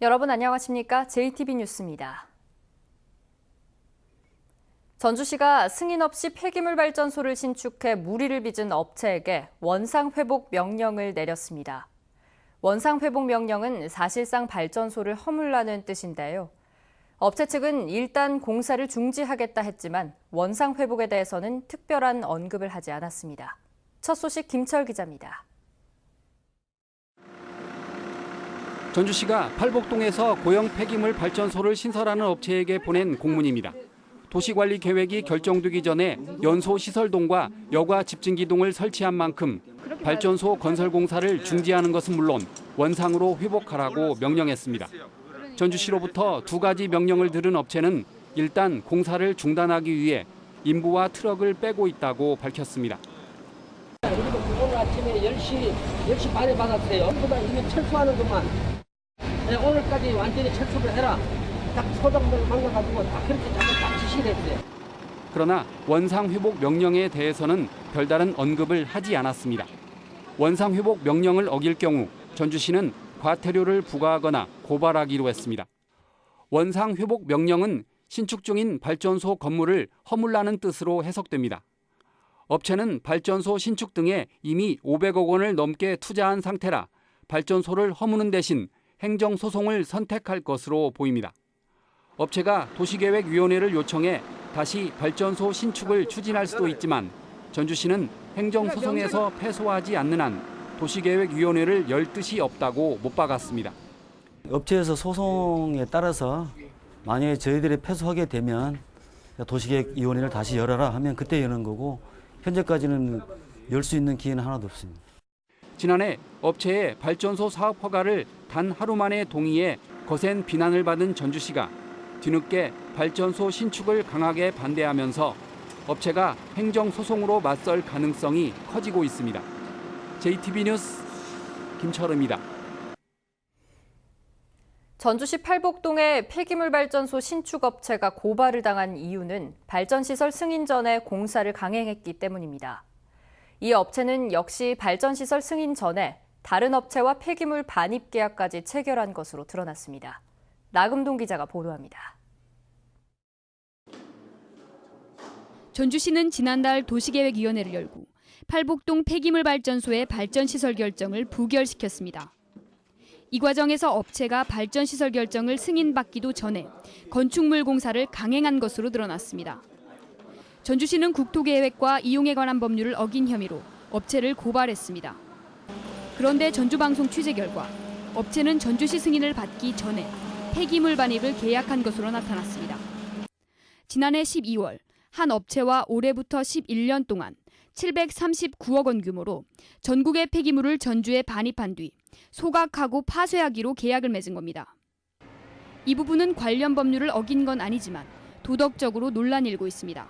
여러분 안녕하십니까? JTB 뉴스입니다. 전주시가 승인 없이 폐기물 발전소를 신축해 무리를 빚은 업체에게 원상회복 명령을 내렸습니다. 원상회복 명령은 사실상 발전소를 허물라는 뜻인데요. 업체 측은 일단 공사를 중지하겠다 했지만 원상회복에 대해서는 특별한 언급을 하지 않았습니다. 첫 소식 김철 기자입니다. 전주시가 팔복동에서 고형 폐기물 발전소를 신설하는 업체에게 보낸 공문입니다. 도시관리 계획이 결정되기 전에 연소 시설동과 여과 집진기동을 설치한 만큼 발전소 건설 공사를 중지하는 것은 물론 원상으로 회복하라고 명령했습니다. 전주시로부터 두 가지 명령을 들은 업체는 일단 공사를 중단하기 위해 인부와 트럭을 빼고 있다고 밝혔습니다. 우리도 오늘 아침에 10시 반에 받았어요. 그보다 이미 철수하는 것만. 오늘까지 완전히 철수를 해라. 딱 소장들 만나가지고 다 그렇게 딱 지시를 했어요. 그러나 원상회복 명령에 대해서는 별다른 언급을 하지 않았습니다. 원상회복 명령을 어길 경우 전주시는 과태료를 부과하거나 고발하기로 했습니다. 원상회복 명령은 신축 중인 발전소 건물을 허물라는 뜻으로 해석됩니다. 업체는 발전소 신축 등에 이미 500억 원을 넘게 투자한 상태라 발전소를 허무는 대신 행정소송을 선택할 것으로 보입니다. 업체가 도시계획위원회를 요청해 다시 발전소 신축을 추진할 수도 있지만 전주시는 행정소송에서 패소하지 않는 한 도시계획위원회를 열 뜻이 없다고 못 박았습니다. 업체에서 소송에 따라서 만약에 저희들이 패소하게 되면 도시계획위원회를 다시 열어라 하면 그때 여는 거고 현재까지는 열 수 있는 기회는 하나도 없습니다. 지난해 업체의 발전소 사업 허가를 단 하루 만에 동의해 거센 비난을 받은 전주시가 뒤늦게 발전소 신축을 강하게 반대하면서 업체가 행정소송으로 맞설 가능성이 커지고 있습니다. JTB 뉴스 김철우입니다. 전주시 팔복동의 폐기물 발전소 신축 업체가 고발을 당한 이유는 발전시설 승인 전에 공사를 강행했기 때문입니다. 이 업체는 역시 발전시설 승인 전에 다른 업체와 폐기물 반입 계약까지 체결한 것으로 드러났습니다. 나금동 기자가 보도합니다. 전주시는 지난달 도시계획위원회를 열고 팔복동 폐기물 발전소의 발전시설 결정을 부결시켰습니다. 이 과정에서 업체가 발전시설 결정을 승인받기도 전에 건축물 공사를 강행한 것으로 드러났습니다. 전주시는 국토계획과 이용에 관한 법률을 어긴 혐의로 업체를 고발했습니다. 그런데 전주방송 취재 결과 업체는 전주시 승인을 받기 전에 폐기물 반입을 계약한 것으로 나타났습니다. 지난해 12월 한 업체와 올해부터 11년 동안 739억 원 규모로 전국의 폐기물을 전주에 반입한 뒤 소각하고 파쇄하기로 계약을 맺은 겁니다. 이 부분은 관련 법률을 어긴 건 아니지만 도덕적으로 논란이 일고 있습니다.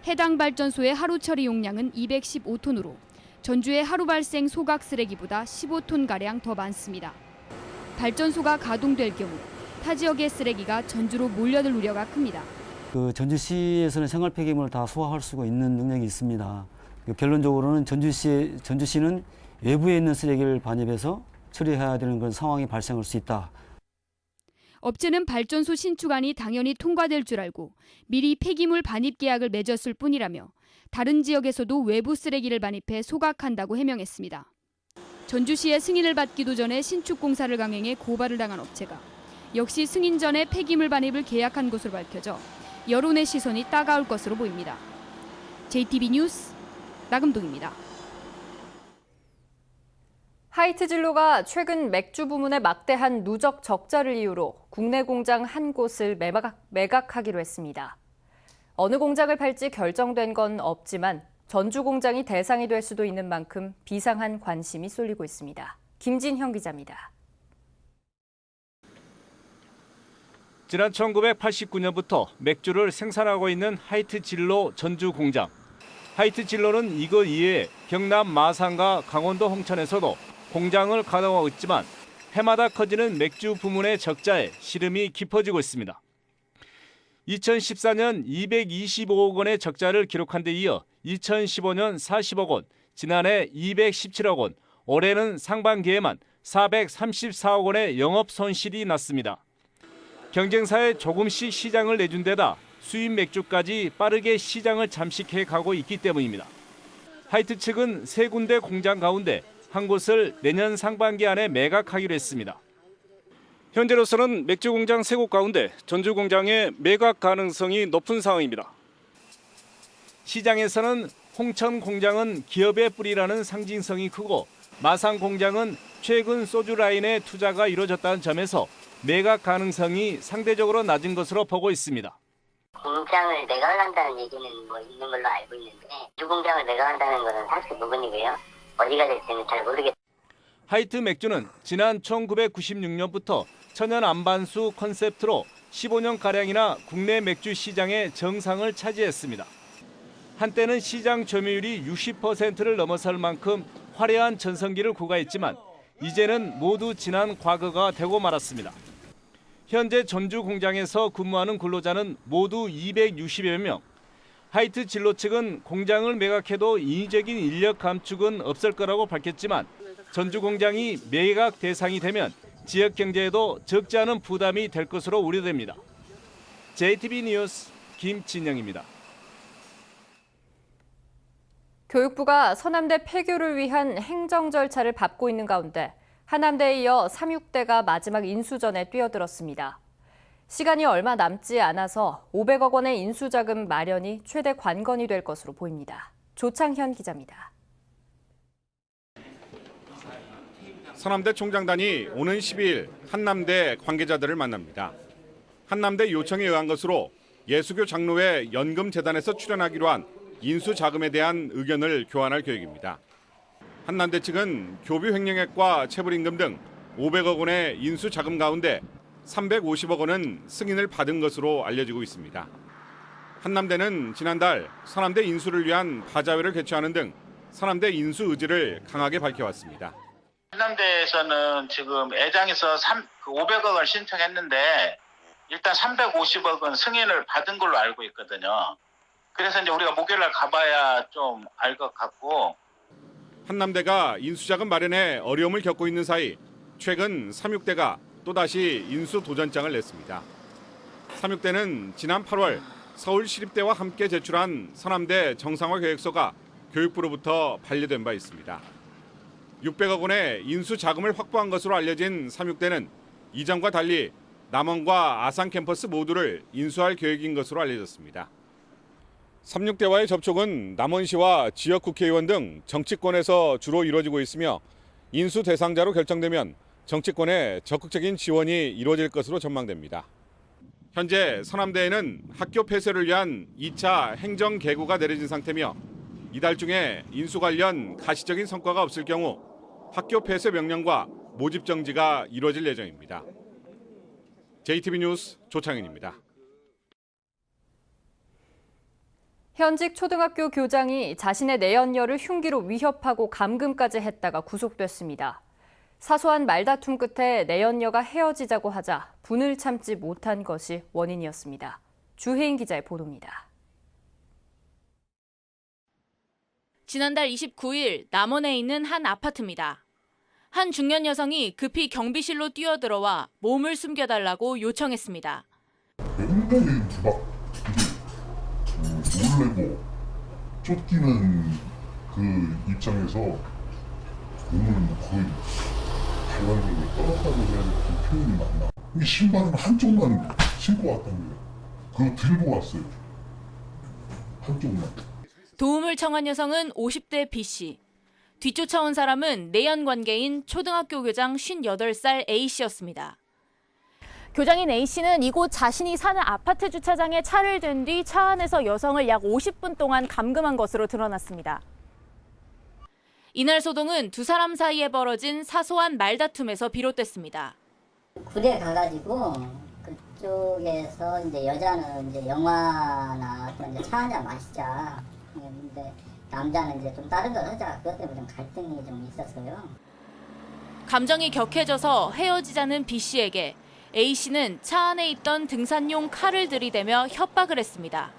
해당 발전소의 하루 처리 용량은 215톤으로 전주의 하루 발생 소각 쓰레기보다 15톤가량 더 많습니다. 발전소가 가동될 경우 타 지역의 쓰레기가 전주로 몰려들 우려가 큽니다. 전주시에서는 생활 폐기물을 다 소화할 수가 있는 능력이 있습니다. 결론적으로는 전주시는 외부에 있는 쓰레기를 반입해서 처리해야 되는 그런 상황이 발생할 수 있다. 업체는 발전소 신축안이 당연히 통과될 줄 알고 미리 폐기물 반입 계약을 맺었을 뿐이라며 다른 지역에서도 외부 쓰레기를 반입해 소각한다고 해명했습니다. 전주시의 승인을 받기도 전에 신축 공사를 강행해 고발을 당한 업체가 역시 승인 전에 폐기물 반입을 계약한 것으로 밝혀져 여론의 시선이 따가울 것으로 보입니다. JTB 뉴스 나금동입니다. 하이트진로가 최근 맥주 부문의 막대한 누적 적자를 이유로 국내 공장 한 곳을 매각하기로 했습니다. 어느 공장을 팔지 결정된 건 없지만 전주 공장이 대상이 될 수도 있는 만큼 비상한 관심이 쏠리고 있습니다. 김진형 기자입니다. 지난 1989년부터 맥주를 생산하고 있는 하이트진로 전주 공장. 하이트진로는 이거 이외에 경남 마산과 강원도 홍천에서도 공장을 가동하고 있지만 해마다 커지는 맥주 부문의 적자에 시름이 깊어지고 있습니다. 2014년 225억 원의 적자를 기록한 데 이어 2015년 40억 원, 지난해 217억 원, 올해는 상반기에만 434억 원의 영업 손실이 났습니다. 경쟁사에 조금씩 시장을 내준 데다 수입 맥주까지 빠르게 시장을 잠식해 가고 있기 때문입니다. 하이트 측은 세 군데 공장 가운데 한 곳을 내년 상반기 안에 매각하기로 했습니다. 현재로서는 맥주 공장 세 곳 가운데 전주 공장의 매각 가능성이 높은 상황입니다. 시장에서는 홍천 공장은 기업의 뿌리라는 상징성이 크고 마산 공장은 최근 소주 라인에 투자가 이루어졌다는 점에서 매각 가능성이 상대적으로 낮은 것으로 보고 있습니다. 공장을 매각을 한다는 얘기는 있는 걸로 알고 있는데 주 공장을 매각한다는 것은 사실 무근이고요. 어디가 될지는 잘 모르겠습니다. 하이트 맥주는 지난 1996년부터 천연 안반수 컨셉트로 15년가량이나 국내 맥주 시장의 정상을 차지했습니다. 한때는 시장 점유율이 60%를 넘어설 만큼 화려한 전성기를 구가했지만 이제는 모두 지난 과거가 되고 말았습니다. 현재 전주 공장에서 근무하는 근로자는 모두 260여 명. 하이트 진로 측은 공장을 매각해도 인위적인 인력 감축은 없을 거라고 밝혔지만 전주 공장이 매각 대상이 되면 지역 경제에도 적지 않은 부담이 될 것으로 우려됩니다. JTB 뉴스 김진영입니다. 교육부가 서남대 폐교를 위한 행정 절차를 밟고 있는 가운데 한남대에 이어 삼육대가 마지막 인수전에 뛰어들었습니다. 시간이 얼마 남지 않아서 500억 원의 인수자금 마련이 최대 관건이 될 것으로 보입니다. 조창현 기자입니다. 서남대 총장단이 오는 12일 한남대 관계자들을 만납니다. 한남대 요청에 의한 것으로 예수교 장로회 연금재단에서 출연하기로 한 인수자금에 대한 의견을 교환할 계획입니다. 한남대 측은 교비 횡령액과 체불임금 등 500억 원의 인수자금 가운데 350억 원은 승인을 받은 것으로 알려지고 있습니다. 한남대는 지난달 서남대 인수를 위한 바자회를 개최하는 등 서남대 인수 의지를 강하게 밝혀왔습니다. 한남대에서는 지금 애장에서 500억을 신청했는데 일단 350억은 승인을 받은 걸로 알고 있거든요. 그래서 이제 우리가 목요일날 가봐야 좀 알 것 같고. 한남대가 인수자금 마련에 어려움을 겪고 있는 사이 최근 삼육대가 또다시 인수 도전장을 냈습니다. 삼육대는 지난 8월 서울시립대와 함께 제출한 서남대 정상화 계획서가 교육부로부터 반려된 바 있습니다. 600억 원의 인수 자금을 확보한 것으로 알려진 삼육대는 이전과 달리 남원과 아산 캠퍼스 모두를 인수할 계획인 것으로 알려졌습니다. 삼육대와의 접촉은 남원시와 지역 국회의원 등 정치권에서 주로 이루어지고 있으며 인수 대상자로 결정되면 정치권의 적극적인 지원이 이루어질 것으로 전망됩니다. 현재 서남대에는 학교 폐쇄를 위한 2차 행정 계고가 내려진 상태며 이달 중에 인수 관련 가시적인 성과가 없을 경우 학교 폐쇄 명령과 모집 정지가 이루어질 예정입니다. JTB 뉴스 조창현입니다. 현직 초등학교 교장이 자신의 내연녀를 흉기로 위협하고 감금까지 했다가 구속됐습니다. 사소한 말다툼 끝에 내연녀가 헤어지자고 하자 분을 참지 못한 것이 원인이었습니다. 주혜인 기자의 보도입니다. 지난달 29일 남원에 있는 한 아파트입니다. 한 중년 여성이 급히 경비실로 뛰어들어와 몸을 숨겨달라고 요청했습니다. 굉장히 막 놀래고 쫓기는 그 입장에서 몸을 거의 발광적으로 떨었다고 해야 될 표현이 맞나? 이 신발은 한쪽만 신고 왔다는 거예요. 그거 들고 왔어요. 한쪽만. 도움을 청한 여성은 50대 B씨. 뒤쫓아온 사람은 내연 관계인 초등학교 교장 58살 A씨였습니다. 교장인 A씨는 이곳 자신이 사는 아파트 주차장에 차를 댄 뒤 차 안에서 여성을 약 50분 동안 감금한 것으로 드러났습니다. 이날 소동은 두 사람 사이에 벌어진 사소한 말다툼에서 비롯됐습니다. 굴에 가가지고 그쪽에서 이제 여자는 이제 영화나 이제 차 한잔 마시자. 근데 남자는 이제 좀 다른 걸 하자. 그것 때문에 좀 갈등이 좀 있었어요. 감정이 격해져서 헤어지자는 B씨에게 A씨는 차 안에 있던 등산용 칼을 들이대며 협박을 했습니다.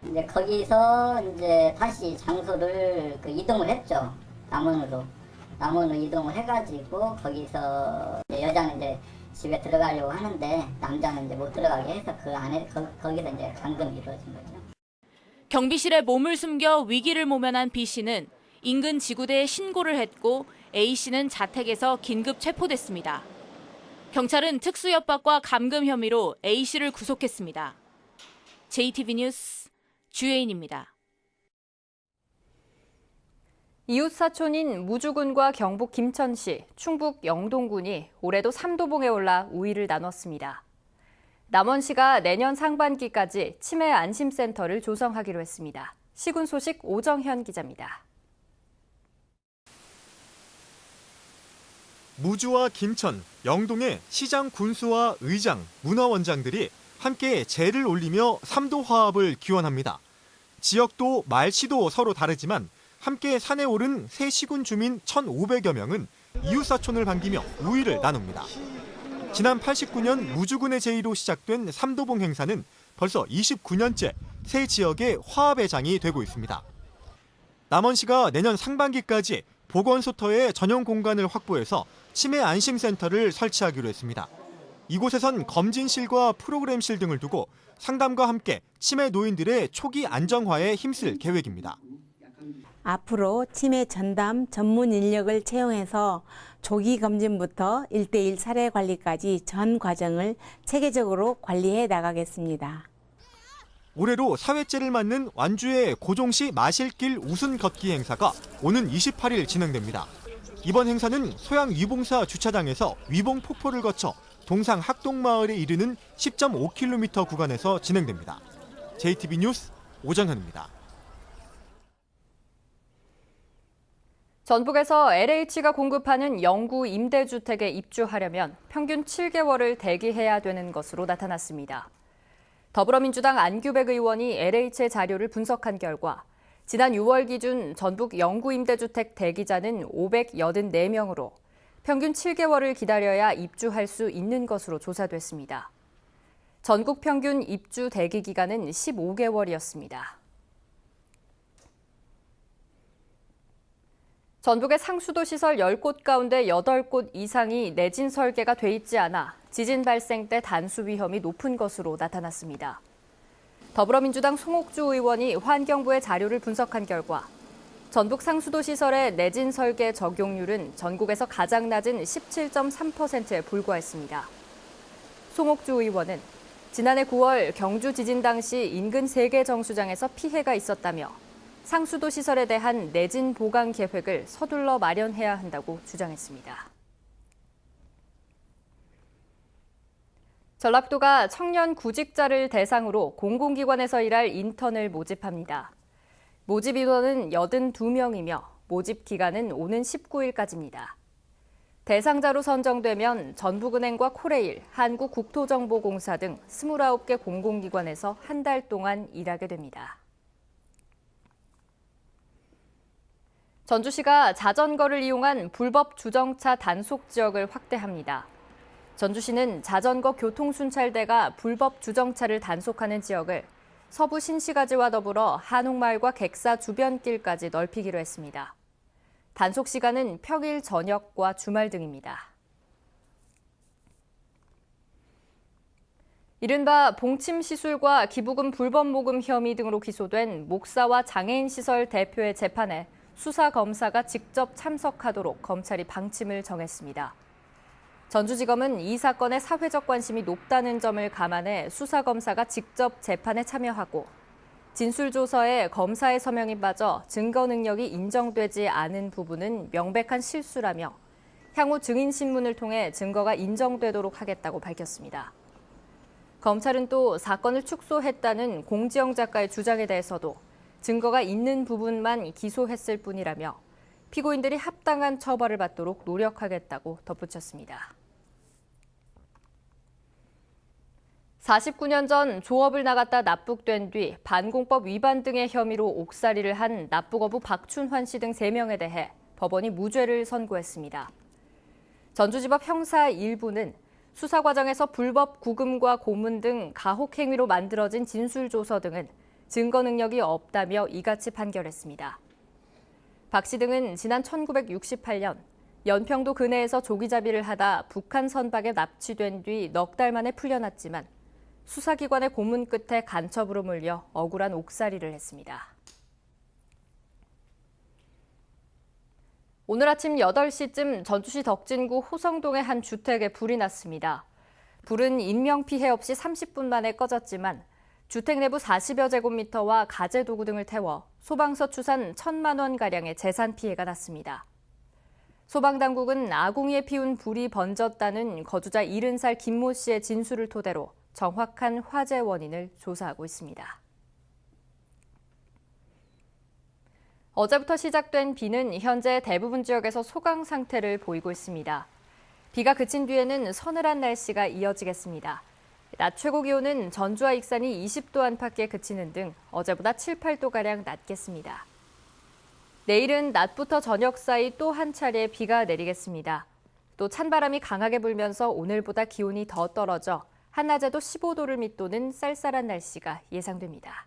이제 거기서 이제 다시 장소를 이동을 했죠. 남원으로. 남원으로 이동을 해가지고 거기서 이제 여자는 이제 집에 들어가려고 하는데 남자는 이제 못 들어가게 해서 그 안에 거기서 이제 감금이 이루어진 거죠. 경비실에 몸을 숨겨 위기를 모면한 B 씨는 인근 지구대에 신고를 했고 A 씨는 자택에서 긴급 체포됐습니다. 경찰은 특수협박과 감금 혐의로 A 씨를 구속했습니다. JTB 뉴스 주혜인입니다. 이웃 사촌인 무주군과 경북 김천시, 충북 영동군이 올해도 3도봉에 올라 우위를 나눴습니다. 남원시가 내년 상반기까지 치매 안심센터를 조성하기로 했습니다. 시군 소식 오정현 기자입니다. 무주와 김천, 영동의 시장 군수와 의장, 문화원장들이 함께 제를 올리며 3도 화합을 기원합니다. 지역도 말씨도 서로 다르지만 함께 산에 오른 새 시군 주민 1,500여 명은 이웃사촌을 반기며 우위를 나눕니다. 지난 89년 무주군의 제의로 시작된 3도봉 행사는 벌써 29년째 새 지역의 화합의 장이 되고 있습니다. 남원시가 내년 상반기까지 보건소터의 전용 공간을 확보해서 치매 안심센터를 설치하기로 했습니다. 이곳에선 검진실과 프로그램실 등을 두고 상담과 함께 치매 노인들의 초기 안정화에 힘쓸 계획입니다. 앞으로 치매 전담 전문 인력을 채용해서 조기 검진부터 1:1 사례 관리까지 전 과정을 체계적으로 관리해 나가겠습니다. 올해로 4회째를 맞는 완주의 고종시 마실길 우순 걷기 행사가 오는 28일 진행됩니다. 이번 행사는 소양 위봉사 주차장에서 위봉 폭포를 거쳐 동상 학동마을에 이르는 10.5km 구간에서 진행됩니다. JTB 뉴스 오정현입니다. 전북에서 LH가 공급하는 영구 임대주택에 입주하려면 평균 7개월을 대기해야 되는 것으로 나타났습니다. 더불어민주당 안규백 의원이 LH의 자료를 분석한 결과 지난 6월 기준 전북 영구 임대주택 대기자는 584명으로 평균 7개월을 기다려야 입주할 수 있는 것으로 조사됐습니다. 전국 평균 입주 대기 기간은 15개월이었습니다. 전북의 상수도 시설 10곳 가운데 8곳 이상이 내진 설계가 돼 있지 않아 지진 발생 때 단수 위험이 높은 것으로 나타났습니다. 더불어민주당 송옥주 의원이 환경부의 자료를 분석한 결과 전북 상수도 시설의 내진 설계 적용률은 전국에서 가장 낮은 17.3%에 불과했습니다. 송옥주 의원은 지난해 9월 경주 지진 당시 인근 3개 정수장에서 피해가 있었다며 상수도 시설에 대한 내진 보강 계획을 서둘러 마련해야 한다고 주장했습니다. 전라북도가 청년 구직자를 대상으로 공공기관에서 일할 인턴을 모집합니다. 모집 인원은 82명이며 모집 기간은 오는 19일까지입니다. 대상자로 선정되면 전북은행과 코레일, 한국국토정보공사 등 29개 공공기관에서 한 달 동안 일하게 됩니다. 전주시가 자전거를 이용한 불법 주정차 단속 지역을 확대합니다. 전주시는 자전거 교통순찰대가 불법 주정차를 단속하는 지역을 서부 신시가지와 더불어 한옥마을과 객사 주변길까지 넓히기로 했습니다. 단속 시간은 평일 저녁과 주말 등입니다. 이른바 봉침 시술과 기부금 불법 모금 혐의 등으로 기소된 목사와 장애인 시설 대표의 재판에 수사검사가 직접 참석하도록 검찰이 방침을 정했습니다. 전주지검은 이 사건의 사회적 관심이 높다는 점을 감안해 수사검사가 직접 재판에 참여하고 진술조서에 검사의 서명이 빠져 증거 능력이 인정되지 않은 부분은 명백한 실수라며 향후 증인신문을 통해 증거가 인정되도록 하겠다고 밝혔습니다. 검찰은 또 사건을 축소했다는 공지영 작가의 주장에 대해서도 증거가 있는 부분만 기소했을 뿐이라며 피고인들이 합당한 처벌을 받도록 노력하겠다고 덧붙였습니다. 49년 전 조업을 나갔다 납북된 뒤 반공법 위반 등의 혐의로 옥살이를 한 납북어부 박춘환 씨 등 3명에 대해 법원이 무죄를 선고했습니다. 전주지법 형사 1부는 수사 과정에서 불법 구금과 고문 등 가혹 행위로 만들어진 진술조서 등은 증거 능력이 없다며 이같이 판결했습니다. 박 씨 등은 지난 1968년 연평도 근해에서 조기잡이를 하다 북한 선박에 납치된 뒤 넉 달 만에 풀려났지만 수사기관의 고문 끝에 간첩으로 몰려 억울한 옥살이를 했습니다. 오늘 아침 8시쯤 전주시 덕진구 호성동의 한 주택에 불이 났습니다. 불은 인명피해 없이 30분 만에 꺼졌지만 주택 내부 40여 제곱미터와 가재 도구 등을 태워 소방서 추산 1,000만 원가량의 재산 피해가 났습니다. 소방당국은 아궁이에 피운 불이 번졌다는 거주자 70살 김모 씨의 진술을 토대로 정확한 화재 원인을 조사하고 있습니다. 어제부터 시작된 비는 현재 대부분 지역에서 소강 상태를 보이고 있습니다. 비가 그친 뒤에는 서늘한 날씨가 이어지겠습니다. 낮 최고 기온은 전주와 익산이 20도 안팎에 그치는 등 어제보다 7, 8도가량 낮겠습니다. 내일은 낮부터 저녁 사이 또 한 차례 비가 내리겠습니다. 또 찬바람이 강하게 불면서 오늘보다 기온이 더 떨어져 한낮에도 15도를 밑도는 쌀쌀한 날씨가 예상됩니다.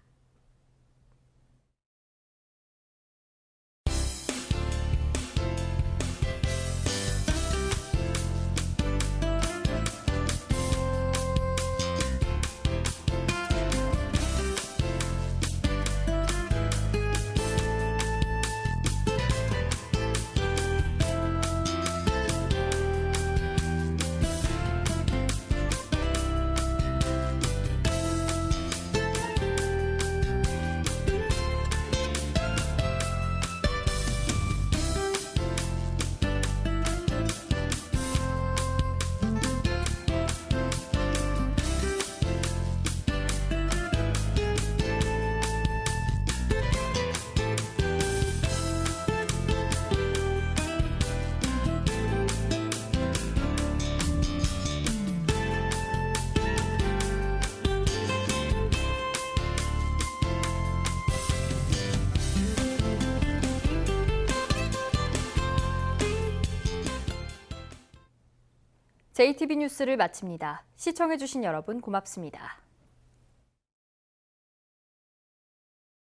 JTB 뉴스를 마칩니다. 시청해주신 여러분 고맙습니다.